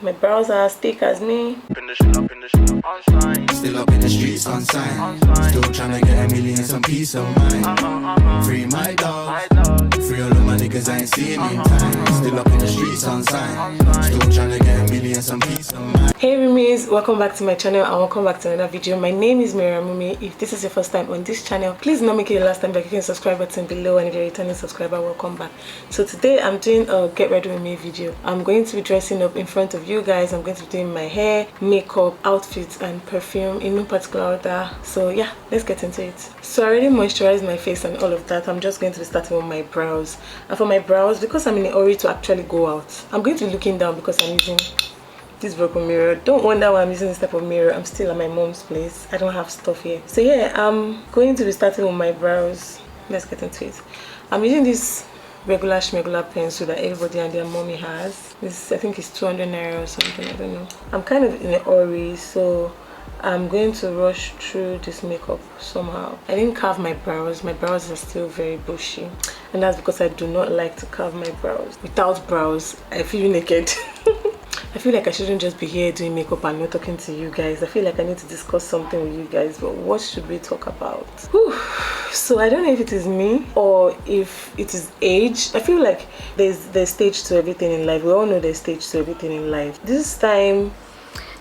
My brows are as thick as me. Still up in the streets on sign. Still tryna get a million, some peace of mind. Free my dogs. Free all of my niggas, I ain't seen in time. Still up in the streets on sign. Still tryna get a million, some peace of mind. Hey rumis, welcome back to my channel and welcome back to another video. My name is damirumi. If this is your first time on this channel, please do not make it the last time by clicking the subscribe button below, and if you're a returning subscriber, welcome back. So today I'm doing a get ready with me video. I'm going to be dressing up in front of you guys. I'm going to be doing my hair, makeup, outfits and perfume in no particular order. So yeah, let's get into it. So I already moisturized my face and all of that. I'm just going to be starting with my brows. And for my brows, because I'm in a hurry to actually go out, I'm going to be looking down because I'm using this broken mirror. Don't wonder why I'm using this type of mirror. I'm still at my mom's place. I don't have stuff here. So yeah, I'm going to be starting with my brows. Let's get into it. I'm using this regular pencil that everybody and their mommy has. This, I think, is 200 naira or something. I don't know. I'm kind of in a hurry, so I'm going to rush through this makeup somehow. I didn't carve my brows. My brows are still very bushy, and that's because I do not like to carve my brows. Without brows, I feel naked. I feel like I shouldn't just be here doing makeup and not talking to you guys. I feel like I need to discuss something with you guys, but what should we talk about? Whew. So I don't know if it is me or if it is age. I feel like there's stage to everything in life. We all know there's stage to everything in life. This time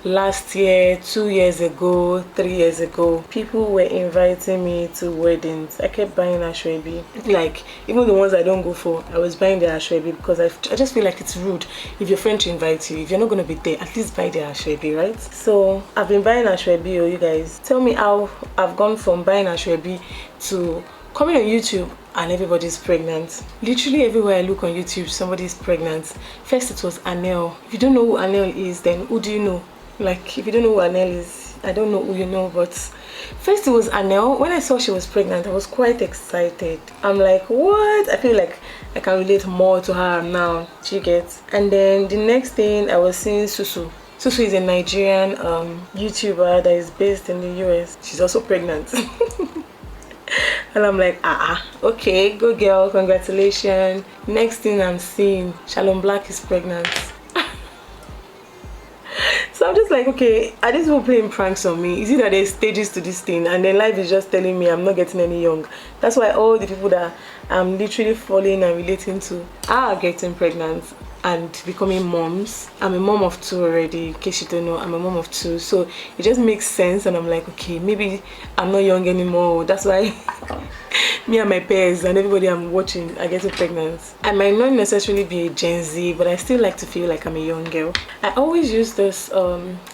last year, 2 years ago, 3 years ago, people were inviting me to weddings. I kept buying ashwebi. Like, even the ones I don't go for, I was buying the ashwebi because I just feel like it's rude if your friend to invite you. If you're not going to be there, at least buy the ashwebi, right? So I've been buying ashwebi. Oh, you guys, tell me how I've gone from buying ashwebi to coming on YouTube and everybody's pregnant. Literally everywhere I look on YouTube, somebody's pregnant. First it was Anel. If you don't know who Anel is, then who do you know? Like, if you don't know who Anel is, I don't know who you know, but first it was Anel. When I saw she was pregnant, I was quite excited. I'm like, what? I feel like I can relate more to her now. She gets. And then the next thing, I was seeing Susu. Susu is a Nigerian YouTuber that is based in the US. She's also pregnant. And I'm like, okay, good girl, congratulations. Next thing I'm seeing, Shalom Black is pregnant. So I'm just like, okay, are these people playing pranks on me? Is it that there's stages to this thing and then life is just telling me I'm not getting any young? That's why all the people that I'm literally following and relating to are getting pregnant and becoming moms. I'm a mom of 2 already, in case you don't know. I'm a mom of 2, so it just makes sense. And I'm like, okay, maybe I'm not young anymore. That's why me and my peers and everybody I'm watching are getting pregnant. I might not necessarily be a Gen Z, but I still like to feel like I'm a young girl. I always use this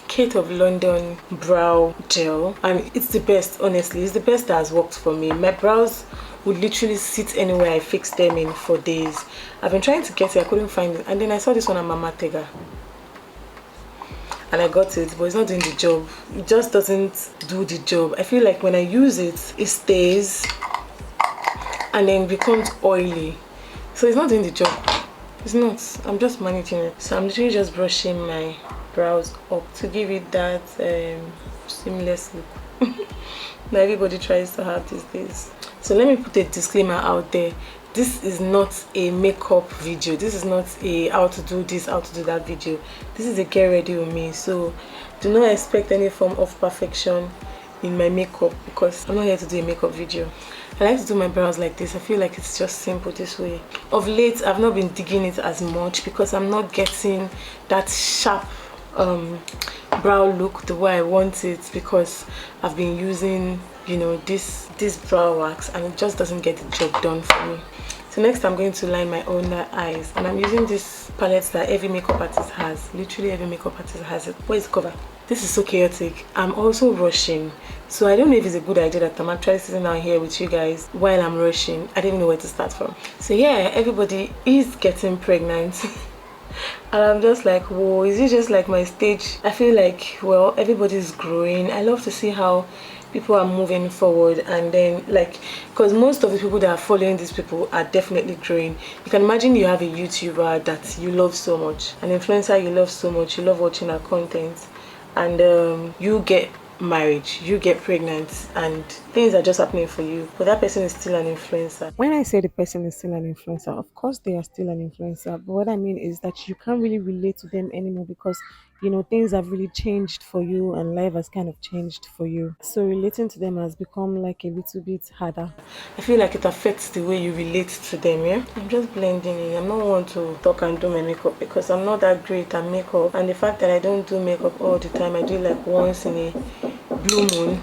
Kate of London brow gel, and it's the best. Honestly, it's the best that has worked for me. My brows would literally sit anywhere I fix them in for days. I've been trying to get it, I couldn't find it, and then I saw this one at Mama Tega and I got it, but it's not doing the job. It just doesn't do the job. I feel like when I use it, it stays and then becomes oily, so it's not doing the job. It's not. I'm just managing it. So I'm literally just brushing my brows up to give it that seamless look that everybody tries to have these days. So let me put a disclaimer out there. This is not a makeup video. This is not a how to do this, how to do that video. This is a get ready with me. So do not expect any form of perfection in my makeup because I'm not here to do a makeup video. I like to do my brows like this. I feel like it's just simple this way. Of late, I've not been digging it as much because I'm not getting that sharp brow look the way I want it, because I've been using, you know, this brow wax and it just doesn't get the job done for me. So next I'm going to line my under eyes, and I'm using this palette that every makeup artist has. Literally every makeup artist has it. Where's the cover? This is so chaotic. I'm also rushing, so I don't know if it's a good idea that I'm actually sitting down here with you guys while I'm rushing. I don't even know where to start from. So yeah, everybody is getting pregnant. And I'm just like, whoa, is it just like my stage? I feel like, well, everybody's growing. I love to see how people are moving forward, and then, like, because most of the people that are following these people are definitely growing. You can imagine you have a YouTuber that you love so much, an influencer you love so much, you love watching her content, and you get marriage, you get pregnant and things are just happening for you, but that person is still an influencer. When I say the person is still an influencer, of course they are still an influencer, but what I mean is that you can't really relate to them anymore because things have really changed for you and life has kind of changed for you. So relating to them has become like a little bit harder. I feel like it affects the way you relate to them, yeah? I'm just blending in. I'm not one to talk and do my makeup because I'm not that great at makeup. And the fact that I don't do makeup all the time, I do it like once in a blue moon,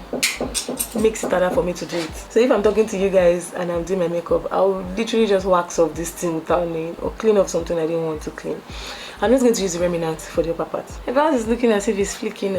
makes it harder for me to do it. So if I'm talking to you guys and I'm doing my makeup, I'll literally just wax off this thing without knowing or clean off something I didn't want to clean. I'm just going to use the remnant for the upper part. My brows is looking as if it's flicking,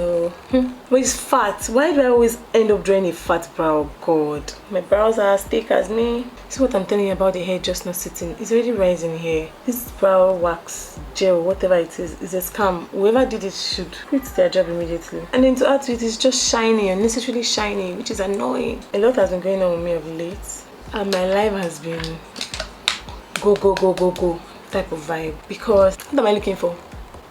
but it's fat. Why do I always end up drawing a fat brow? God, my brows are as thick as me. See what I'm telling you about the hair just not sitting? It's already rising here. This brow wax gel, whatever it is a scam. Whoever did it should quit their job immediately. And then to add to it, it's just shiny, unnecessarily shiny, which is annoying. A lot has been going on with me of late, and my life has been go go go go go type of vibe. Because what am I looking for?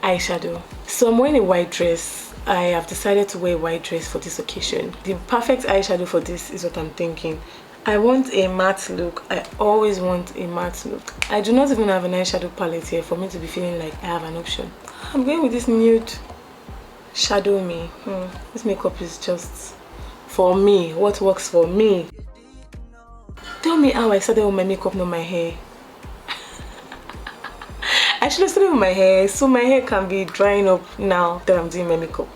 Eyeshadow. So I'm wearing a white dress. I have decided to wear a white dress for this occasion. The perfect eyeshadow for this is what I'm thinking. I want a matte look. I always want a matte look. I do not even have an eyeshadow palette here for me to be feeling like I have an option. I'm going with this nude Shadow Me. This makeup is just for me. What works for me? Tell me how I started with my makeup, not my hair. I should have started with my hair so my hair can be drying up now that I'm doing my makeup.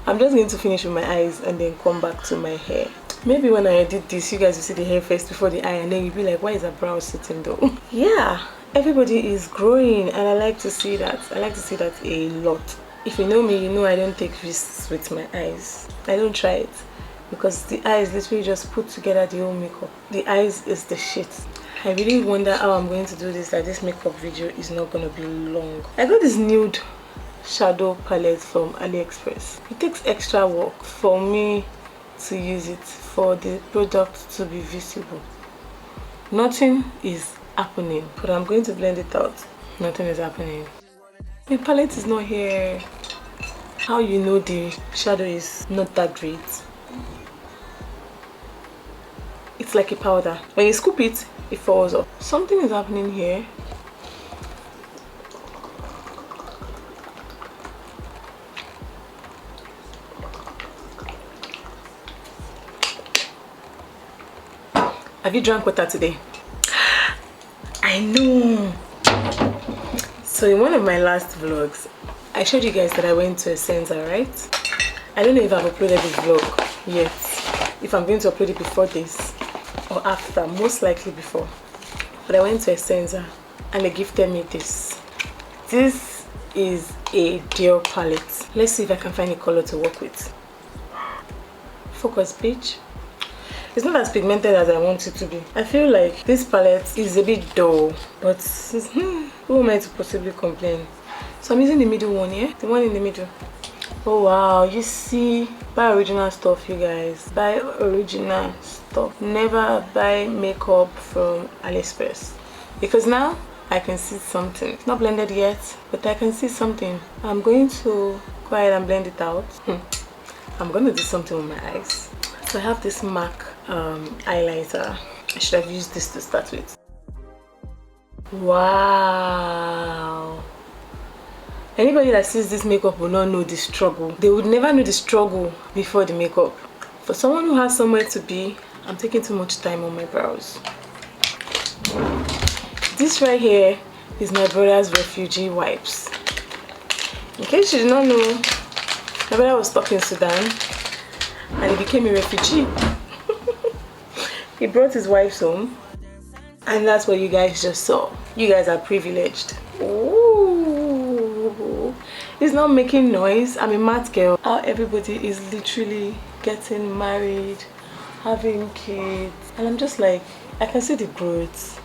I'm just going to finish with my eyes and then come back to my hair. Maybe when I edit this, you guys will see the hair first before the eye, and then you'll be like, why is her brow sitting though? Yeah, everybody is growing and I like to see that. I like to see that a lot. If you know me, you know I don't take risks with my eyes. I don't try it because the eyes literally just put together the whole makeup. The eyes is the shit. I really wonder how I'm going to do this, that this makeup video is not going to be long. I got this nude shadow palette from AliExpress. It takes extra work for me to use it, for the product to be visible. Nothing is happening, but I'm going to blend it out. Nothing is happening. The palette is not here. How you know the shadow is not that great? It's like a powder. When you scoop it, it falls off. Something is happening here. Have you drank water today? I know. So in one of my last vlogs, I showed you guys that I went to a center, right? I don't know if I've uploaded the vlog yet. If I'm going to upload it before this or after, most likely before. But I went to a center and they gifted me this. This is a Dior palette. Let's see if I can find a color to work with. Focus, bitch. It's not as pigmented as I want it to be. I feel like this palette is a bit dull, but who am I to possibly complain? So I'm using the middle one, yeah? The one in the middle. Oh wow, you see, buy original stuff, you guys. Buy original stuff. Never buy makeup from AliExpress, because now I can see something. It's not blended yet, but I can see something. I'm going to go ahead and blend it out. I'm going to do something with my eyes. So I have this MAC highlighter. I should have used this to start with. Wow. Anybody that sees this makeup will not know the struggle. They would never know the struggle before the makeup. For someone who has somewhere to be, I'm taking too much time on my brows. This right here is my brother's refugee wipes. In case you did not know, my brother was stuck in Sudan and he became a refugee. He brought his wipes home, and that's what you guys just saw. You guys are privileged. Ooh, it's not making noise. I'm a mad girl. How everybody is literally getting married, having kids, and I'm just like, I can see the growth.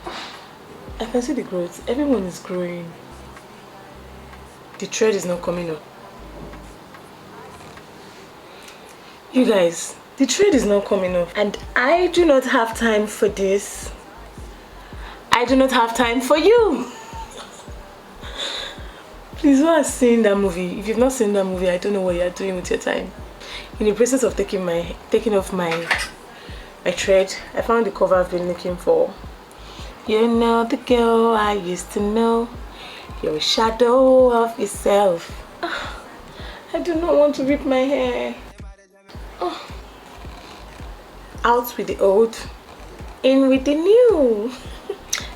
I can see the growth. Everyone is growing. The thread is not coming up. You guys, the thread is not coming off, and I do not have time for this. I do not have time for you. Please, who has seen that movie? If you've not seen that movie, I don't know what you're doing with your time. In the process of taking off my thread, I found the cover I've been looking for. You know the girl I used to know. You're a shadow of yourself. I do not want to rip my hair. Out with the old, in with the new.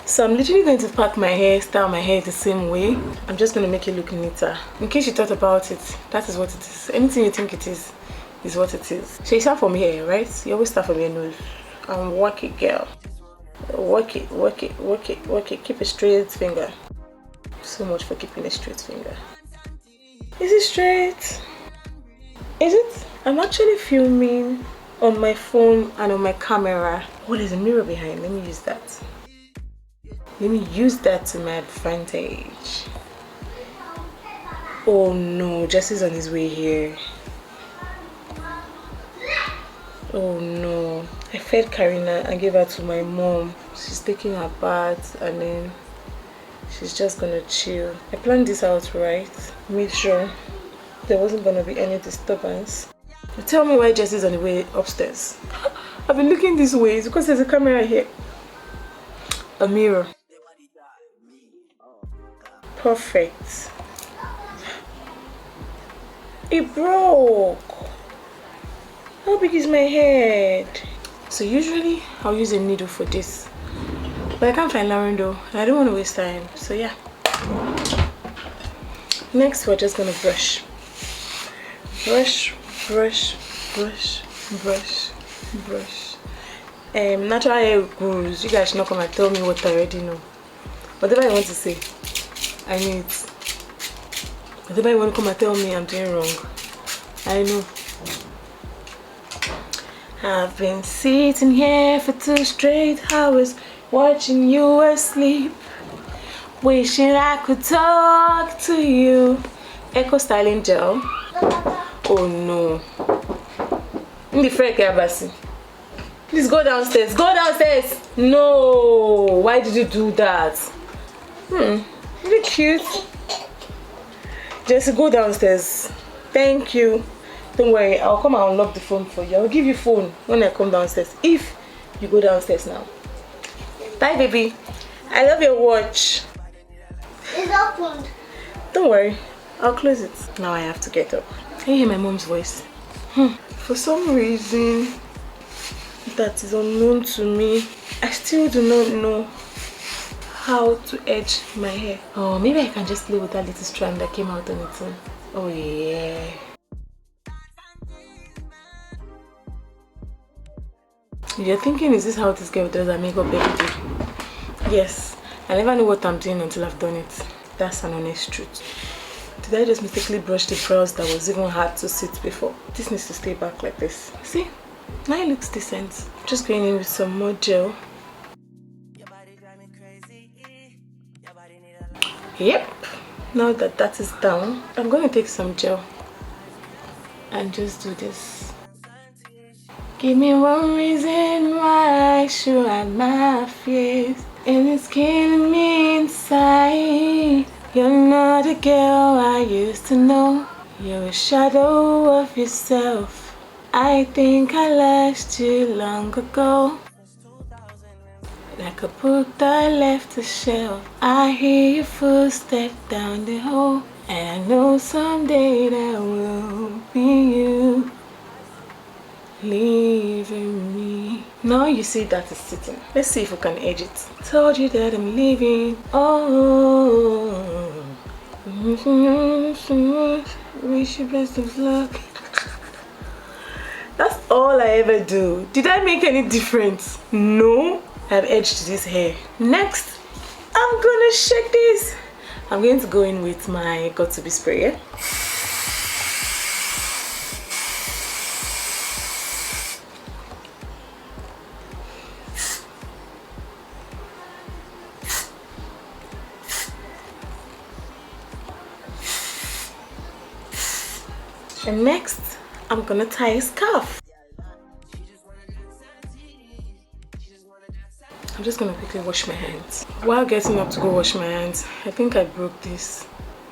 So I'm literally going to pack my hair, style my hair the same way. I'm just going to make it look neater. In case you thought about it, that is what it is. Anything you think it is what it is. So you start from here, right? You always start from your nose. And work it, girl. Work it, work it, work it, work it. Keep a straight finger. So much for keeping a straight finger. Is it straight? Is it? I'm actually filming on my phone and on my camera. Oh, there's a mirror behind. Let me use that. Let me use that to my advantage. Oh no, Jesse's on his way here. Oh no. I fed Karina and gave her to my mom. She's taking her bath and then she's just gonna chill. I planned this out right. Made sure there wasn't gonna be any disturbance. Tell me why Jesse's on the way upstairs. I've been looking this way. It's because there's a camera here. A mirror. Perfect. It broke. How big is my head? So usually I'll use a needle for this, but I can't find Lauren though. I don't want to waste time. So yeah. Next we're just gonna brush. Brush, brush, brush, brush, brush. Natural hair gurus, you guys should not come and tell me what I already know. Whatever you want to say, I know it. Whatever you want to come and tell me I'm doing wrong, I know. I've been sitting here for 2 straight hours, watching you asleep, wishing I could talk to you. Echo styling gel. Oh no. Please go downstairs. Go downstairs. No. Why did you do that? Really cute. Just go downstairs. Thank you. Don't worry, I'll come and unlock the phone for you. I'll give you phone when I come downstairs. If you go downstairs now. Bye, baby. I love your watch. It's opened. Don't worry, I'll close it. Now I have to get up. Can you hear my mom's voice? For some reason that is unknown to me, I still do not know how to edge my hair. Oh, maybe I can just play with that little strand that came out on its own. Oh yeah. You're thinking, is this how this girl does her makeup every day? Yes. I never know what I'm doing until I've done it. That's an honest truth. Did I just mistakenly brush the brows that was even hard to sit before? This needs to stay back like this. See? Now it looks decent. Just going in with some more gel. Yep. Now that that is down, I'm going to take some gel and just do this. Give me one reason why I should hide my fears, and it's killing me inside. You're not a girl I used to know. You're a shadow of yourself. I think I lost you long ago, like a book that I left the shelf. I hear your footsteps down the hall, and I know someday that will be you leaving me. Now you see that is sitting. Let's see if we can edge it. Told you that I'm leaving. Oh, wish you best of luck. That's all I ever do. Did I make any difference? No. I've edged this hair. Next, I'm gonna shake this. I'm going to go in with my got to be spray. Yeah? And next, I'm gonna tie a scarf. I'm just gonna quickly wash my hands. While getting up to go wash my hands, I think I broke this.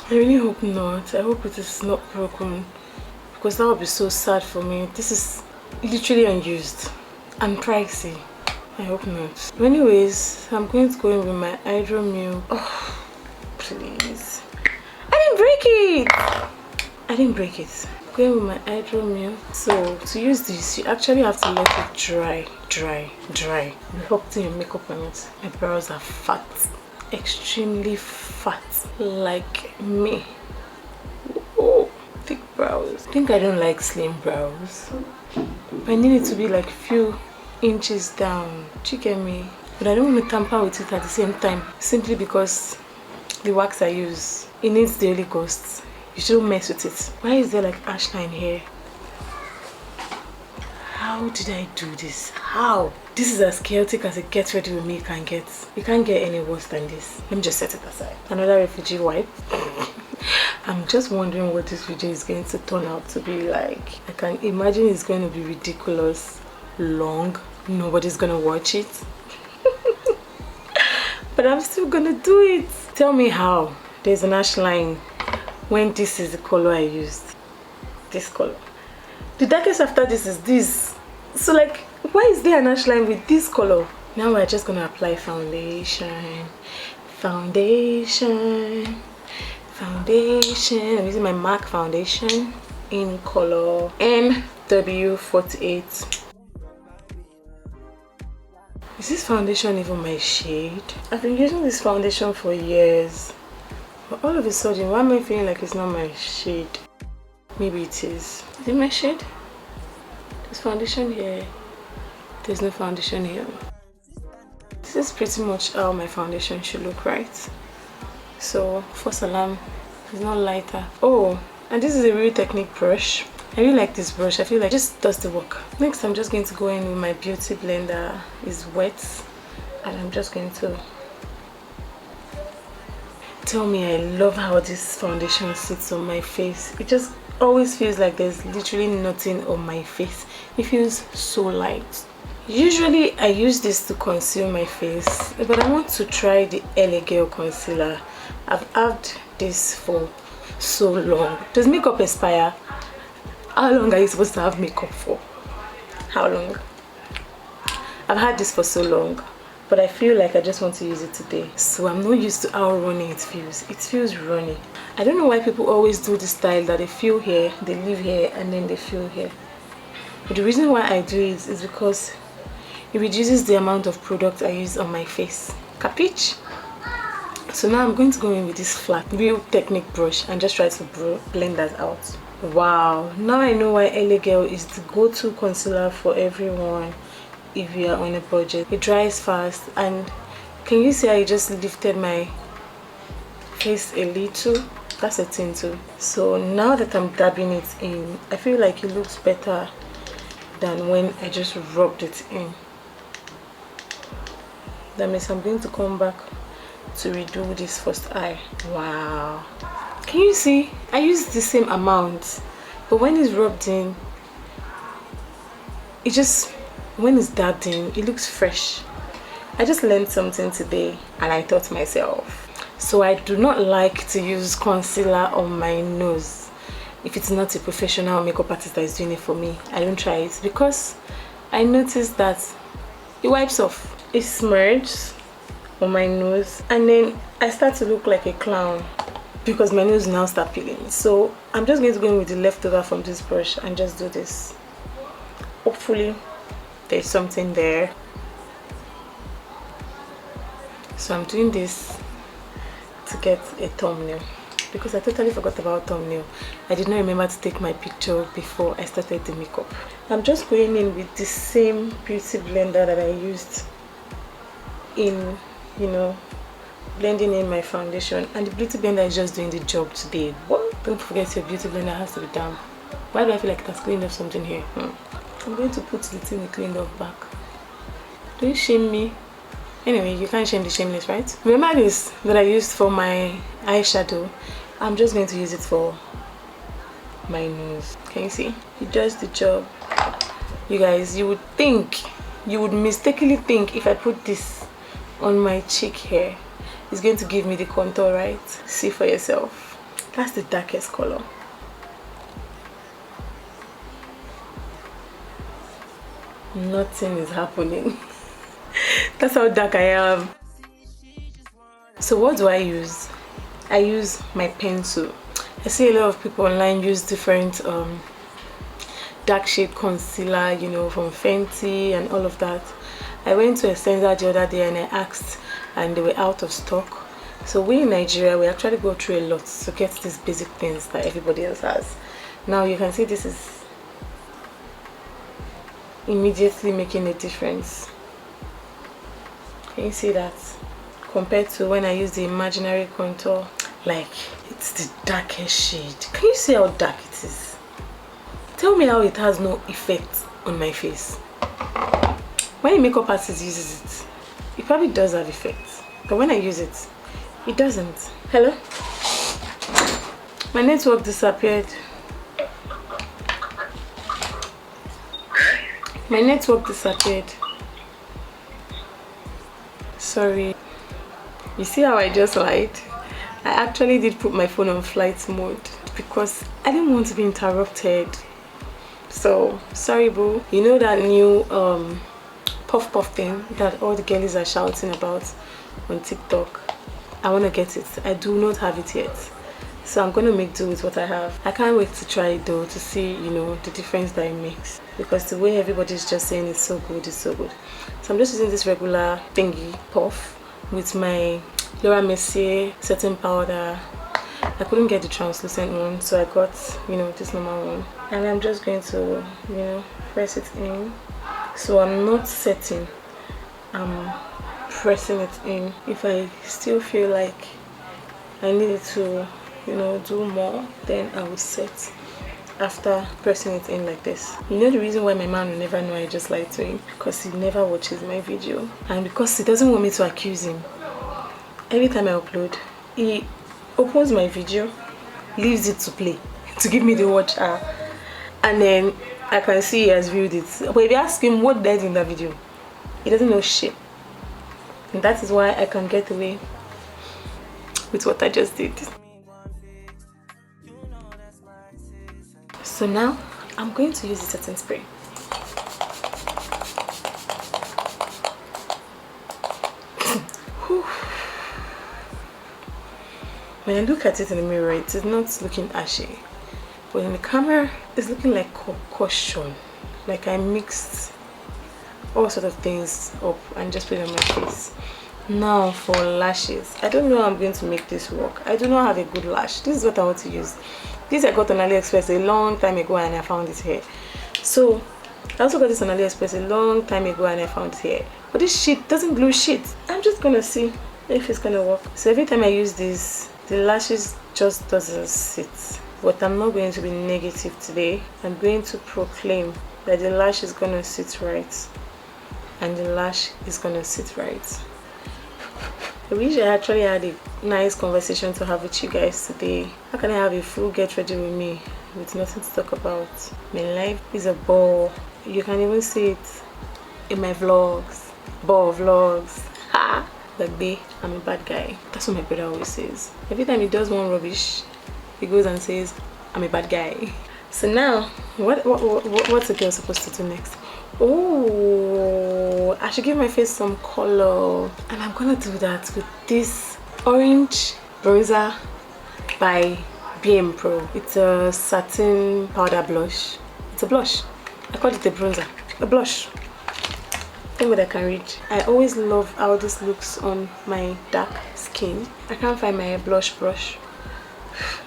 I really hope not. I hope it is not broken, because that would be so sad for me. This is literally unused and pricey. I hope not. But anyways, I'm going to go in with my hydro milk. Oh, please. I didn't break it. Going with my hydro milk. So to use this, you actually have to let it dry. You help to your makeup on it. My brows are fat, extremely fat, like me. Oh, thick brows. I think I don't like slim brows. I need it to be like few inches down. Do you get me? But I don't want to tamper with it at the same time, simply because the wax I use, it needs daily ghosts. You shouldn't mess with it. Why is there like ash line here? How did I do this? How? This is as chaotic as a get ready with me can get. You can't get any worse than this. Let me just set it aside. Another refugee wipe. I'm just wondering what this video is going to turn out to be like. I can imagine it's going to be ridiculous, long. Nobody's gonna watch it. But I'm still gonna do it. Tell me how there's an ash line when this is the color I used. This color. The darkest after this is this. So like, why is there an ash line with this color? Now we're just gonna apply foundation. Foundation. I'm using my MAC foundation in color NW48. Is this foundation even my shade? I've been using this foundation for years, but all of a sudden, why am I feeling like it's not my shade? Maybe it is. Is it my shade? There's foundation here. There's no foundation here. This is pretty much how my foundation should look, right? So, false alarm is not lighter. Oh, and this is a Real Technique brush. I really like this brush. I feel like it just does the work. Next, I'm just going to go in with my beauty blender. It's wet, and I'm just going to. Tell me, I love how this foundation sits on my face. It just always feels like there's literally nothing on my face. It feels so light. Usually, I use this to conceal my face, but I want to try the LA Girl concealer. I've had this for so long. Does makeup expire? How long are you supposed to have makeup for? How long? I've had this for so long, but I feel like I just want to use it today. So I'm not used to how runny it feels. It feels runny. I don't know why people always do this style that they fill here, they leave here, and then they fill here. But the reason why I do it is because it reduces the amount of product I use on my face. Capiche? So now I'm going to go in with this flat Real Technique brush and just try to blend that out. Wow, now I know why LA Girl is the go-to concealer for everyone if you are on a budget. It dries fast, and can you see how it just lifted my face a little? That's a thing too. So now that I'm dabbing it in, I feel like it looks better than when I just rubbed it in. That means I'm going to come back to redo this first eye. Wow, can you see? I used the same amount, but when it's rubbed in, it just, when it's dabbed in, it looks fresh. I just learned something today, and I taught myself. So I do not like to use concealer on my nose if it's not a professional makeup artist that is doing it for me. I don't try it because I noticed that it wipes off. It smudges on my nose, and then I start to look like a clown because my nose now start peeling. So I'm just going to go in with the leftover from this brush and just do this. Hopefully there's something there. So I'm doing this to get a thumbnail because I totally forgot about thumbnail. I did not remember to take my picture before I started the makeup. I'm just going in with the same beauty blender that I used in, you know, blending in my foundation, and the beauty blender is just doing the job today. What? Don't forget your beauty blender has to be damp. Why do I feel like it has cleaned up something here? I'm going to put the thing we cleaned up back. Don't shame me. Anyway, you can't shame the shameless, right? Remember this that I used for my eyeshadow? I'm just going to use it for my nose. Can you see? It does the job. You guys, you would mistakenly think if I put this on my cheek here, it's going to give me the contour, right? See for yourself. That's the darkest color. nothing is happening. That's how dark I am. So what do I use? I use my pencil. I see a lot of people online use different dark shade concealer, you know, from Fenty and all of that. I went to a center the other day and I asked, and they were out of stock. So we in Nigeria, we actually go through a lot to get these basic things that everybody else has. Now you can see this is immediately making a difference. Can you see that? Compared to when I use the imaginary contour, like it's the darkest shade. Can you see how dark it is? Tell me how it has no effect on my face. When a makeup artist uses it, it probably does have effect, but when I use it, it doesn't. Hello? My network disappeared. My network disappeared. Sorry. You see how I just lied? I actually did put my phone on flight mode because I didn't want to be interrupted. So, sorry boo. You know that new puff puff thing that all the girlies are shouting about on TikTok? I want to get it. I do not have it yet. So I'm going to make do with what I have. I can't wait to try it though, to see, you know, the difference that it makes. Because the way everybody's just saying it's so good, it's so good. So I'm just using this regular thingy puff with my Laura Mercier setting powder. I couldn't get the translucent one, so I got, you know, this normal one. And I'm just going to, you know, press it in. So I'm not setting, I'm pressing it in. If I still feel like I needed to, you know, do more, then I will set after pressing it in like this. You know the reason why my man will never know I just lied to him? Because he never watches my video, and because he doesn't want me to accuse him. Every time I upload, he opens my video, leaves it to play to give me the watch hour, and then I can see he has viewed it. But if you ask him what died in that video, he doesn't know shit. And that is why I can get away with what I just did. So now I'm going to use the setting spray. When I look at it in the mirror, it is not looking ashy, but in the camera it's looking like concoction, like I mixed all sort of things up and just put it on my face. Now for lashes, I don't know how I'm going to make this work. I do not have a good lash. This is what I want to use. This I got on AliExpress a long time ago and I found it here. So I also got this on AliExpress a long time ago and I found it here. But this shit doesn't glue shit. I'm just gonna see if it's gonna work. So every time I use this, the lashes just doesn't sit. But I'm not going to be negative today. I'm going to proclaim that the lash is gonna sit right, and the lash is gonna sit right. I wish I actually had a nice conversation to have with you guys today. How can I have a full get ready with me with nothing to talk about? My life is a ball. You can even see it in my vlogs. Ball vlogs. Ha! That day I'm a bad guy. That's what my brother always says. Every time he does one rubbish, he goes and says I'm a bad guy. So now what's a girl supposed to do next? Oh, I should give my face some color, and I'm gonna do that with this orange bronzer by BM Pro. It's a satin powder blush. It's a blush. I call it a bronzer, a blush. Think what I can read. I always love how this looks on my dark skin. I can't find my blush brush.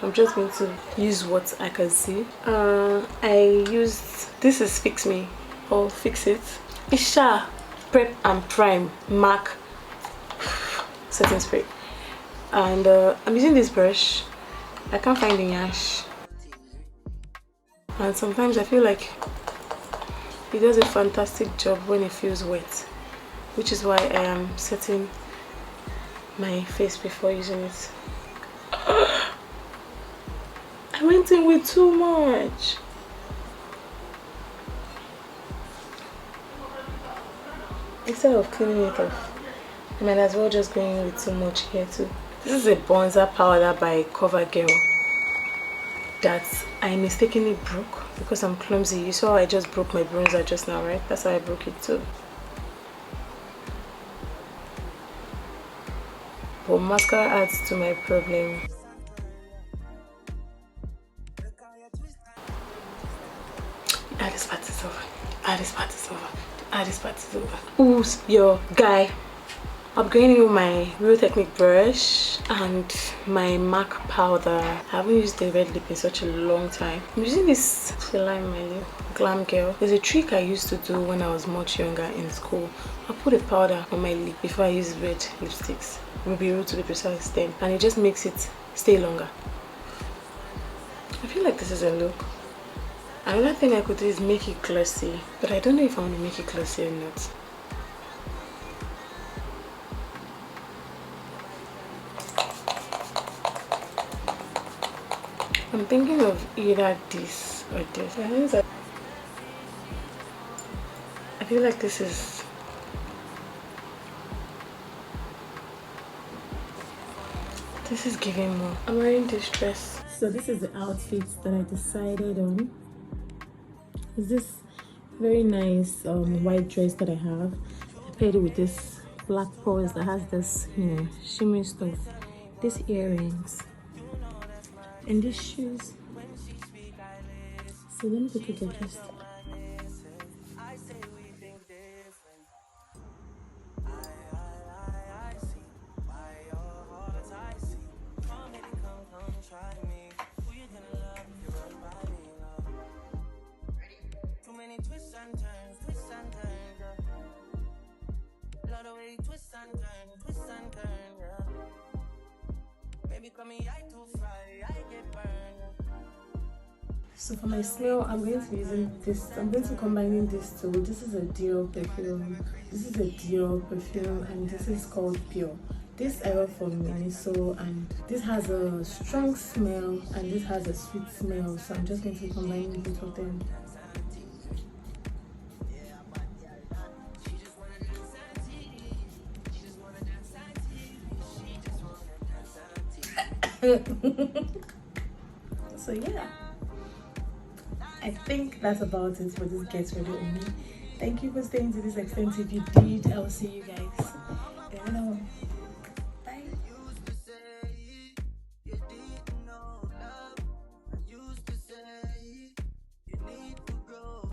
I'm just going to use what I can see. I used, this is Fix Me or Fix It. Isha Prep and Prime MAC setting spray. And I'm using this brush. I can't find the yash. And sometimes I feel like it does a fantastic job when it feels wet, which is why I am setting my face before using it. I went in with too much. Instead of cleaning it off, I might as well just go in with too much here too. This is a bronzer powder by CoverGirl. that I mistakenly broke because I'm clumsy. You saw I just broke my bronzer just now, right? That's how I broke it too. But mascara adds to my problem. This part is over. This part is over. This part is over. Who's your guy? I'm going with my Real Technique brush and my MAC powder. I haven't used the red lip in such a long time. I'm using this dayinmylife Glam Girl. There's a trick I used to do when I was much younger in school. I put a powder on my lip before I use red lipsticks. Ruby Root to be precise then. And it just makes it stay longer. I feel like this is a look. Another thing I could do is make it glossy. But I don't know if I want to make it glossy or not. I'm thinking of either this or this. I feel like this is... This is giving more. I'm wearing this dress. So this is the outfit that I decided on. Is this very nice white dress that I have. I paired it with this black purse that has this, shimmery stuff. These earrings. And these shoes. So let me quickly get dressed. So for my smell, I'm going to be using this. I'm going to be combining this too. This is a Dior perfume. This is a Dior perfume, and this is called Pure. This I got from Miniso, and this has a strong smell, and this has a sweet smell. So I'm just going to be combining both of them. So yeah, I think that's about it for this Get Ready On Me. Thank you for staying to this extent. If you did, I'll see you guys